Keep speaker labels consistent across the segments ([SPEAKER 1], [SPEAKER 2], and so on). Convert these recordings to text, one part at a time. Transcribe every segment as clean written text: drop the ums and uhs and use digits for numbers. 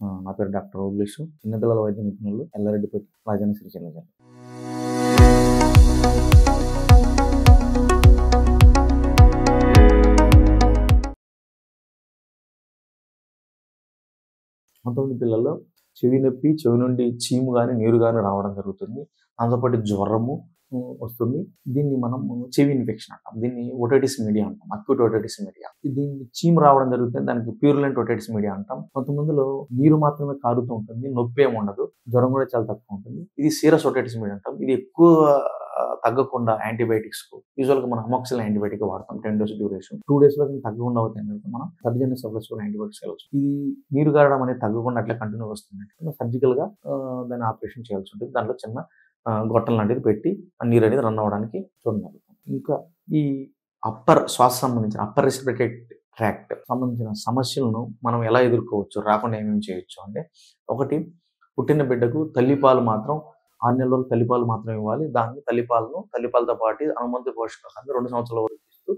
[SPEAKER 1] నా పేరు డాక్టర్ ఓబ్లేషు. చిన్నపిల్లల వైద్య నిపుణులు, ఎల్లారెడ్డిపేట, రాజన్న సిరిసిల్ల జిల్లా. కొంతమంది పిల్లల్లో చెవి నొప్పి, చెవి నుండి చీము గాని, నీరు గాని రావడం జరుగుతుంది. దాంతోపాటు జ్వరము వస్తుంది. దీన్ని మనం చెవి ఇన్ఫెక్షన్ అంటాం. దీన్ని ఓటైటిస్ మీడియా అంటాం. Acute otitis media. దీన్ని చీము రావడం జరుగుతుంది. దానికి ప్యూరులెంట్ ఓటైటిస్ మీడియా అంటాం. కొంతమందిలో నీరు మాత్రమే కారుతూ ఉంటుంది. నొప్పి ఏమి ఉండదు. జ్వరం కూడా చాలా తక్కువ ఉంటుంది. ఇది సీరస్ ఓటైటిస్ మీడియా అంటాం. ఇది ఎక్కువ తగ్గకుండా యాంటీబయాటిక్స్ యూజువల్గా మనం అమాక్సిలిన్ యాంటీబయాటిక్ వాడతాం. 10 days డ్యూరేషన్. 2 days లో తగ్గకుండా అవుతాయి మనం సర్జరీ సబ్లెస్ యాంటీబయాటిక్స్ వెళ్ళచ్చు. ఇది నీరు గారడం అనేది తగ్గకుండా అట్లా కంటిన్యూ వస్తుంది. సర్జికల్ గా దాన్ని ఆపరేషన్ చేయాల్సి ఉంటుంది. దాంట్లో చిన్న గొట్టం లాంటిది పెట్టి ఆ నీరు అనేది రన్ అవ్వడానికి చూడండి. ఇంకా ఈ శ్వాస సంబంధించిన అప్పర్ రెస్పిరేటరీ ట్రాక్ట్ సంబంధించిన సమస్యలను మనం ఎలా ఎదుర్కోవచ్చు, రాకుండా ఏమేమి చేయొచ్చు అంటే, ఒకటి, పుట్టిన బిడ్డకు తల్లిపాలు మాత్రం 6 నెలల వరకు తల్లిపాలు మాత్రం ఇవ్వాలి. దాన్ని తల్లిపాలతో పాటు అనుబంధ పోషకాహారాన్ని 2 సంవత్సరాల వరకు ఇస్తూ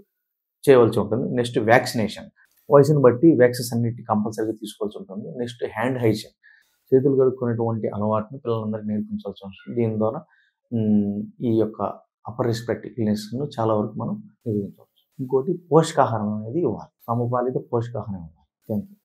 [SPEAKER 1] చేయవలసి ఉంటుంది. నెక్స్ట్ వ్యాక్సినేషన్, వయసును బట్టి వ్యాక్సిన్స్ అన్నిటి కంపల్సరీగా తీసుకోవాల్సి ఉంటుంది. నెక్స్ట్ హ్యాండ్ హైజీన్, చేతులు కడుక్కునేటువంటి అలవాటును పిల్లలందరికీ నేర్పించాల్సి ఉంటుంది. దీని ద్వారా ఈ యొక్క అప్పర్ రెస్పిరేటరీ ఇల్నెస్ను చాలా వరకు మనం నిరోధించవచ్చు. ఇంకోటి, పోషకాహారం అనేది ఇవ్వాలి. సమపాలిత పోషకాహారం ఇవ్వాలి. Thank you.